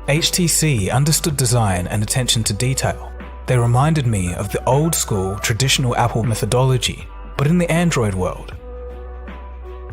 HTC understood design and attention to detail. They reminded me of the old school, traditional Apple methodology, but in the Android world.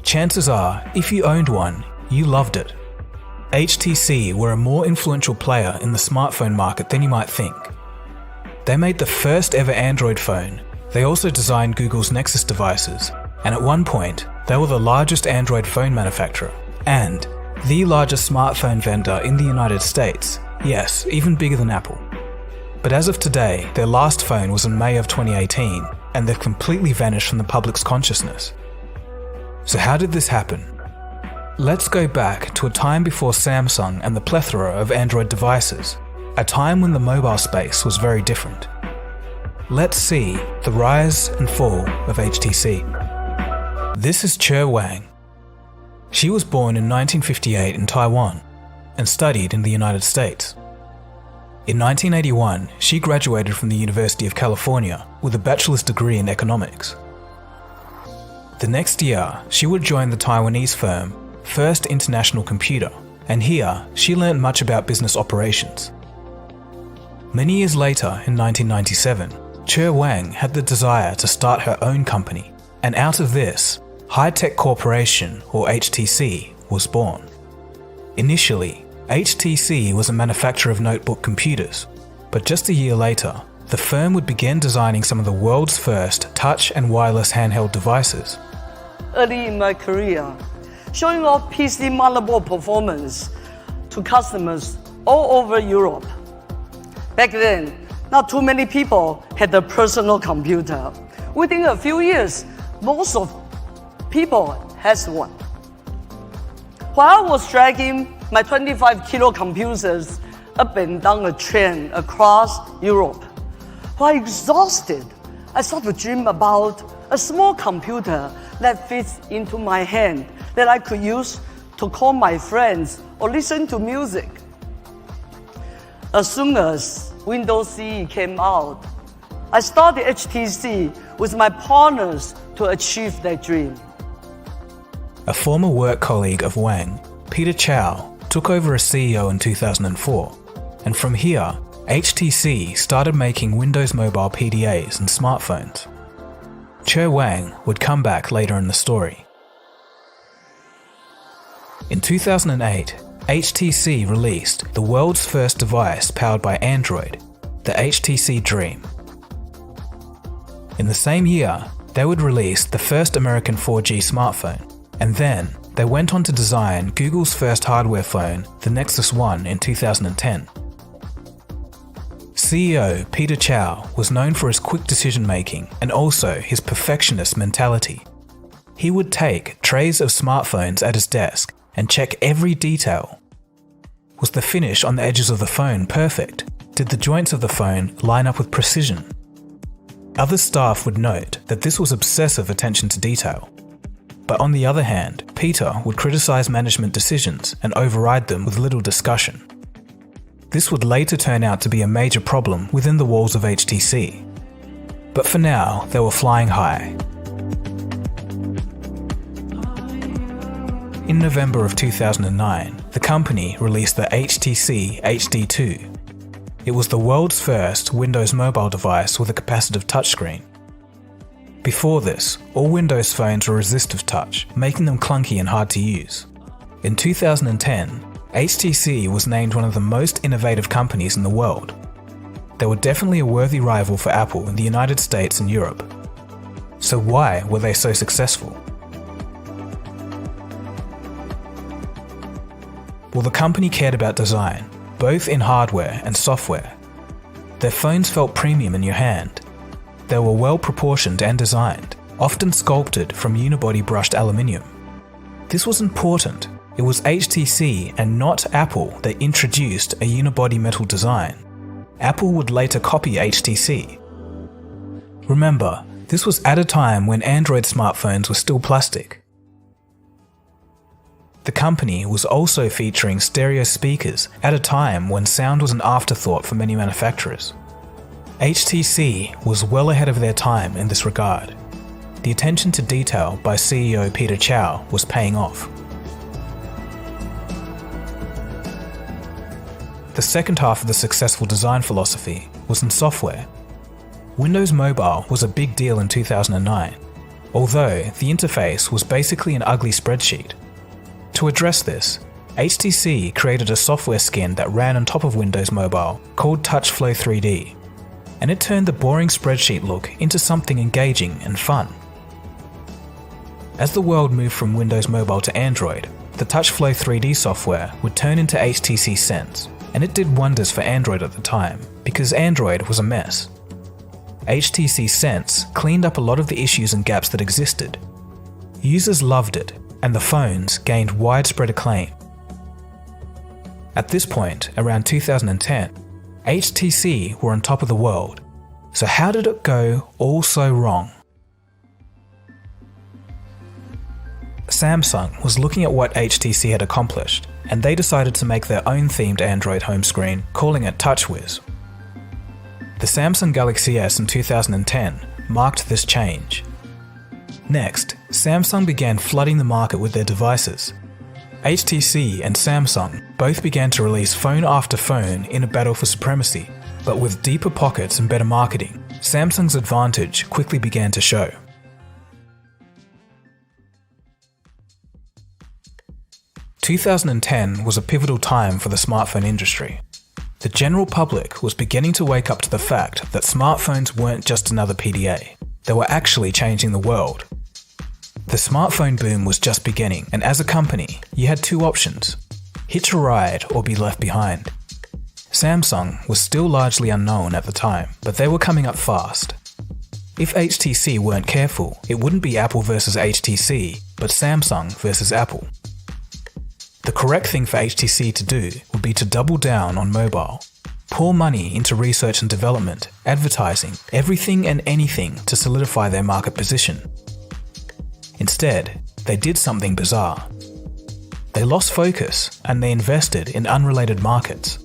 Chances are, if you owned one, you loved it. HTC were a more influential player in the smartphone market than you might think. They made the first ever Android phone. They also designed Google's Nexus devices, and at one point, they were the largest Android phone manufacturer, and the largest smartphone vendor in the United States. Yes, even bigger than Apple. But as of today, their last phone was in May of 2018, and they've completely vanished from the public's consciousness. So how did this happen? Let's go back to a time before Samsung and the plethora of Android devices, a time when the mobile space was very different. Let's see the rise and fall of HTC. This is Che Wang. She was born in 1958 in Taiwan and studied in the United States. In 1981, she graduated from the University of California with a bachelor's degree in economics. The next year, she would join the Taiwanese firm First International Computer, and here she learned much about business operations. Many years later, in 1997, Che Wang had the desire to start her own company, and out of this, High Tech Corporation, or HTC, was born. Initially, HTC was a manufacturer of notebook computers, but just a year later, the firm would begin designing some of the world's first touch and wireless handheld devices. Early in my career, showing off PC motherboard performance to customers all over Europe. Back then, not too many people had a personal computer. Within a few years, most of people has one. While I was dragging my 25-kilo computers up and down a train across Europe, while exhausted, I started to dream about a small computer that fits into my hand that I could use to call my friends or listen to music. As soon as Windows CE came out, I started HTC with my partners to achieve that dream. A former work colleague of Wang, Peter Chow, took over as CEO in 2004, and from here, HTC started making Windows Mobile PDAs and smartphones. Che Wang would come back later in the story. In 2008, HTC released the world's first device powered by Android, the HTC Dream. In the same year, they would release the first American 4G smartphone, and then they went on to design Google's first hardware phone, the Nexus 1, in 2010. CEO Peter Chow was known for his quick decision-making and also his perfectionist mentality. He would take trays of smartphones at his desk and check every detail. Was the finish on the edges of the phone perfect? Did the joints of the phone line up with precision? Other staff would note that this was obsessive attention to detail. But on the other hand, Peter would criticize management decisions and override them with little discussion. This would later turn out to be a major problem within the walls of HTC. But for now, they were flying high. In November of 2009, the company released the HTC HD2. It was the world's first Windows mobile device with a capacitive touchscreen. Before this, all Windows phones were resistive touch, making them clunky and hard to use. In 2010, HTC was named one of the most innovative companies in the world. They were definitely a worthy rival for Apple in the United States and Europe. So why were they so successful? Well, the company cared about design, both in hardware and software. Their phones felt premium in your hand. They were well proportioned and designed, often sculpted from unibody brushed aluminium. This was important. It was HTC and not Apple that introduced a unibody metal design. Apple would later copy HTC. Remember, this was at a time when Android smartphones were still plastic. The company was also featuring stereo speakers at a time when sound was an afterthought for many manufacturers. HTC was well ahead of their time in this regard. The attention to detail by CEO Peter Chow was paying off. The second half of the successful design philosophy was in software. Windows Mobile was a big deal in 2009, although the interface was basically an ugly spreadsheet. To address this, HTC created a software skin that ran on top of Windows Mobile called TouchFlow 3D, and it turned the boring spreadsheet look into something engaging and fun. As the world moved from Windows Mobile to Android, the TouchFlow 3D software would turn into HTC Sense, and it did wonders for Android at the time, because Android was a mess. HTC Sense cleaned up a lot of the issues and gaps that existed. Users loved it, and the phones gained widespread acclaim. At this point, around 2010, HTC were on top of the world. So how did it go all so wrong? Samsung was looking at what HTC had accomplished, and they decided to make their own themed Android home screen, calling it TouchWiz. The Samsung Galaxy S in 2010 marked this change. Next, Samsung began flooding the market with their devices. HTC and Samsung both began to release phone after phone in a battle for supremacy, but with deeper pockets and better marketing, Samsung's advantage quickly began to show. In 2010 was a pivotal time for the smartphone industry. The general public was beginning to wake up to the fact that smartphones weren't just another PDA, they were actually changing the world. The smartphone boom was just beginning, and as a company, you had two options: hitch a ride or be left behind. Samsung was still largely unknown at the time, but they were coming up fast. If HTC weren't careful, it wouldn't be Apple versus HTC, but Samsung versus Apple. The correct thing for HTC to do would be to double down on mobile, pour money into research and development, advertising, everything and anything to solidify their market position. Instead, they did something bizarre. They lost focus and they invested in unrelated markets.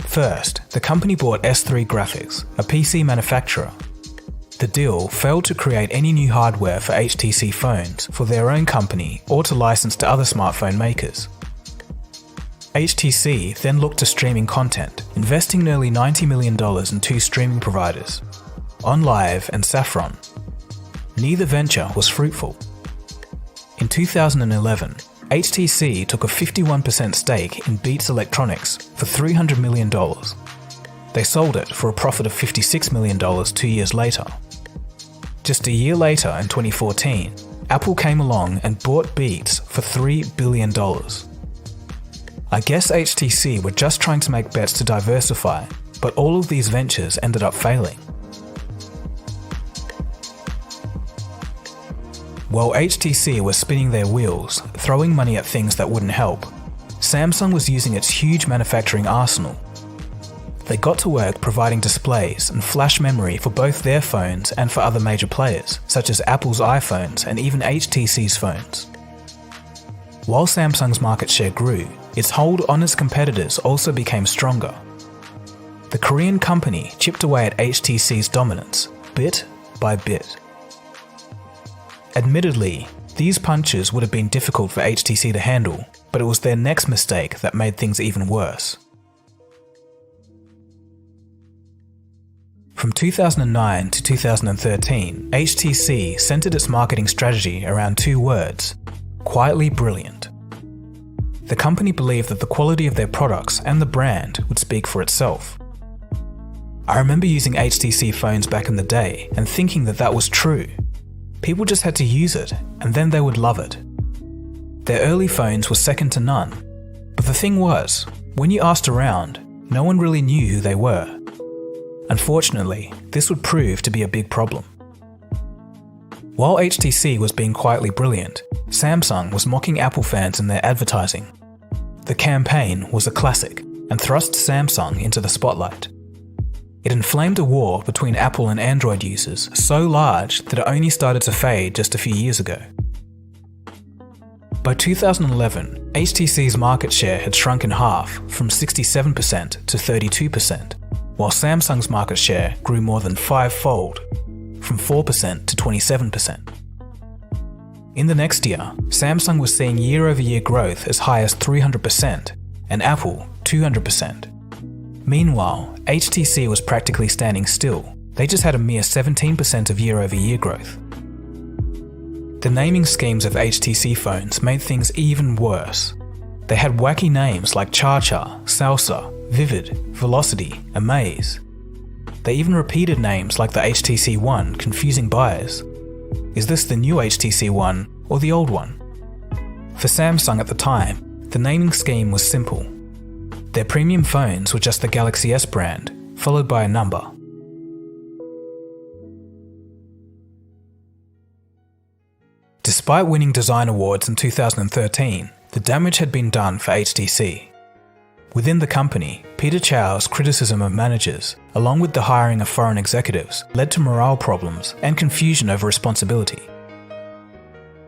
First, the company bought S3 Graphics, a PC manufacturer. The deal failed to create any new hardware for HTC phones for their own company or to license to other smartphone makers. HTC then looked to streaming content, investing nearly $90 million in two streaming providers, OnLive and Saffron. Neither venture was fruitful. In 2011, HTC took a 51% stake in Beats Electronics for $300 million. They sold it for a profit of $56 million 2 years later. Just a year later, in 2014, Apple came along and bought Beats for $3 billion. I guess HTC were just trying to make bets to diversify, but all of these ventures ended up failing. While HTC was spinning their wheels, throwing money at things that wouldn't help, Samsung was using its huge manufacturing arsenal. They got to work providing displays and flash memory for both their phones and for other major players, such as Apple's iPhones and even HTC's phones. While Samsung's market share grew, its hold on its competitors also became stronger. The Korean company chipped away at HTC's dominance, bit by bit. Admittedly, these punches would have been difficult for HTC to handle, but it was their next mistake that made things even worse. From 2009 to 2013, HTC centered its marketing strategy around two words: quietly brilliant. The company believed that the quality of their products and the brand would speak for itself. I remember using HTC phones back in the day and thinking that that was true. People just had to use it, and then they would love it. Their early phones were second to none, but the thing was, when you asked around, no one really knew who they were. Unfortunately, this would prove to be a big problem. While HTC was being quietly brilliant, Samsung was mocking Apple fans in their advertising. The campaign was a classic and thrust Samsung into the spotlight. It inflamed a war between Apple and Android users so large that it only started to fade just a few years ago. By 2011, HTC's market share had shrunk in half from 67% to 32%, while Samsung's market share grew more than five-fold, from 4% to 27%. In the next year, Samsung was seeing year-over-year growth as high as 300% and Apple 200%. Meanwhile, HTC was practically standing still. They just had a mere 17% of year-over-year growth. The naming schemes of HTC phones made things even worse. They had wacky names like Cha-Cha, Salsa, Vivid, Velocity, Amaze. They even repeated names like the HTC One, confusing buyers. Is this the new HTC One or the old one? For Samsung at the time, the naming scheme was simple. Their premium phones were just the Galaxy S brand, followed by a number. Despite winning design awards in 2013, the damage had been done for HTC. Within the company, Peter Chow's criticism of managers, along with the hiring of foreign executives, led to morale problems and confusion over responsibility.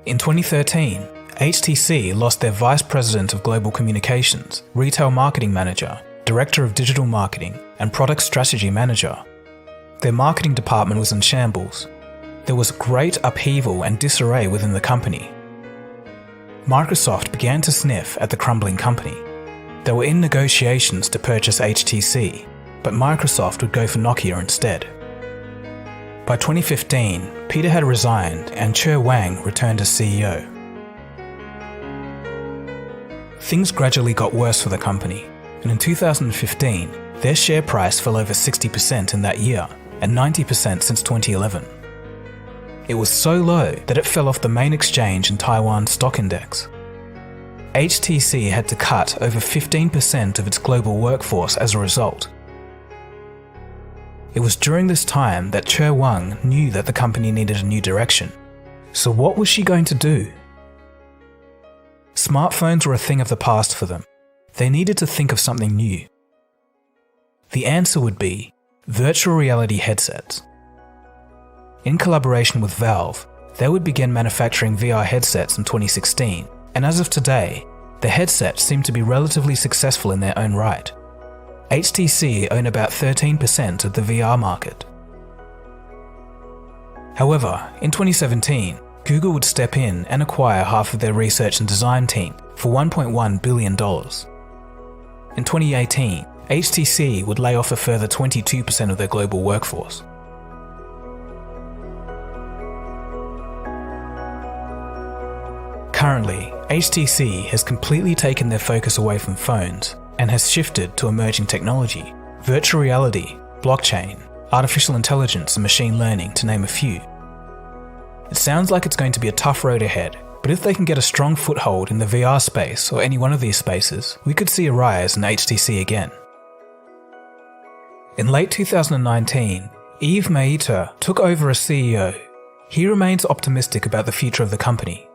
In 2013, HTC lost their Vice President of Global Communications, Retail Marketing Manager, Director of Digital Marketing, and Product Strategy Manager. Their marketing department was in shambles. There was great upheaval and disarray within the company. Microsoft began to sniff at the crumbling company. They were in negotiations to purchase HTC, but Microsoft would go for Nokia instead. By 2015, Peter had resigned and Che Wang returned as CEO. Things gradually got worse for the company, and in 2015, their share price fell over 60% in that year and 90% since 2011. It was so low that it fell off the main exchange in Taiwan's stock index. HTC had to cut over 15% of its global workforce as a result. It was during this time that Che Wang knew that the company needed a new direction. So what was she going to do? Smartphones were a thing of the past for them. They needed to think of something new. The answer would be virtual reality headsets. In collaboration with Valve, they would begin manufacturing VR headsets in 2016, and as of today, the headsets seem to be relatively successful in their own right. HTC own about 13% of the VR market. However, in 2017, Google would step in and acquire half of their research and design team for $1.1 billion. In 2018, HTC would lay off a further 22% of their global workforce. Currently, HTC has completely taken their focus away from phones and has shifted to emerging technology, virtual reality, blockchain, artificial intelligence and machine learning, to name a few. It sounds like it's going to be a tough road ahead, but if they can get a strong foothold in the VR space or any one of these spaces, we could see a rise in HTC again. In late 2019, Yves Maïta took over as CEO. He remains optimistic about the future of the company.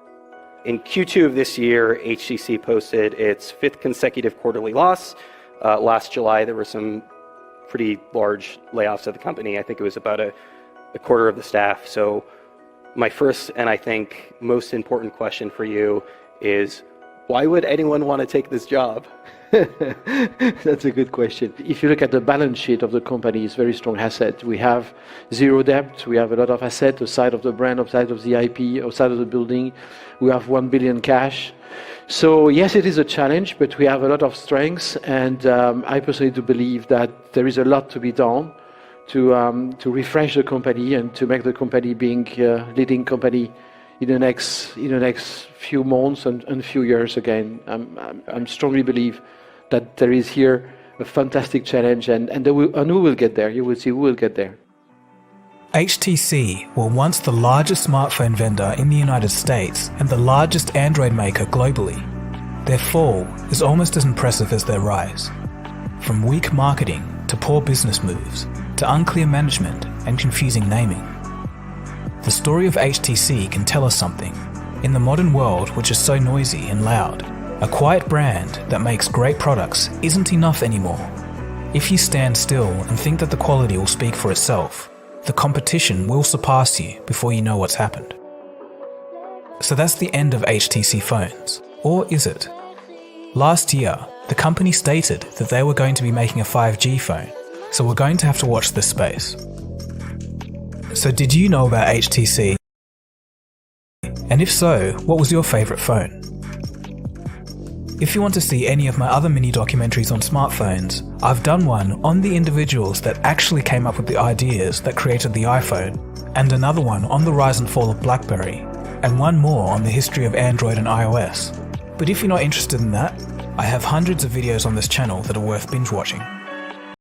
In Q2 of this year, HTC posted its 5th consecutive quarterly loss. Last July, there were some pretty large layoffs at the company. I think it was about a quarter of the staff. So my first and I think most important question for you is, why would anyone want to take this job? That's a good question. If you look at the balance sheet of the company, it's a very strong asset. We have zero debt. We have a lot of assets aside of the brand, aside of the IP, aside of the building. We have 1 billion cash. So yes, it is a challenge, but we have a lot of strengths. And I personally do believe that there is a lot to be done to refresh the company and to make the company being a leading company in the next few months and few years again. I strongly believe that there is here a fantastic challenge, and we will get there. You will see, we will get there. HTC were once the largest smartphone vendor in the United States and the largest Android maker globally. Their fall is almost as impressive as their rise. From weak marketing to poor business moves to unclear management and confusing naming. The story of HTC can tell us something. In the modern world, which is so noisy and loud, a quiet brand that makes great products isn't enough anymore. If you stand still and think that the quality will speak for itself, the competition will surpass you before you know what's happened. So that's the end of HTC phones. Or is it? Last year, the company stated that they were going to be making a 5G phone, so we're going to have to watch this space. So did you know about HTC? And if so, what was your favorite phone? If you want to see any of my other mini documentaries on smartphones, I've done one on the individuals that actually came up with the ideas that created the iPhone, and another one on the rise and fall of BlackBerry, and one more on the history of Android and iOS. But if you're not interested in that, I have hundreds of videos on this channel that are worth binge watching.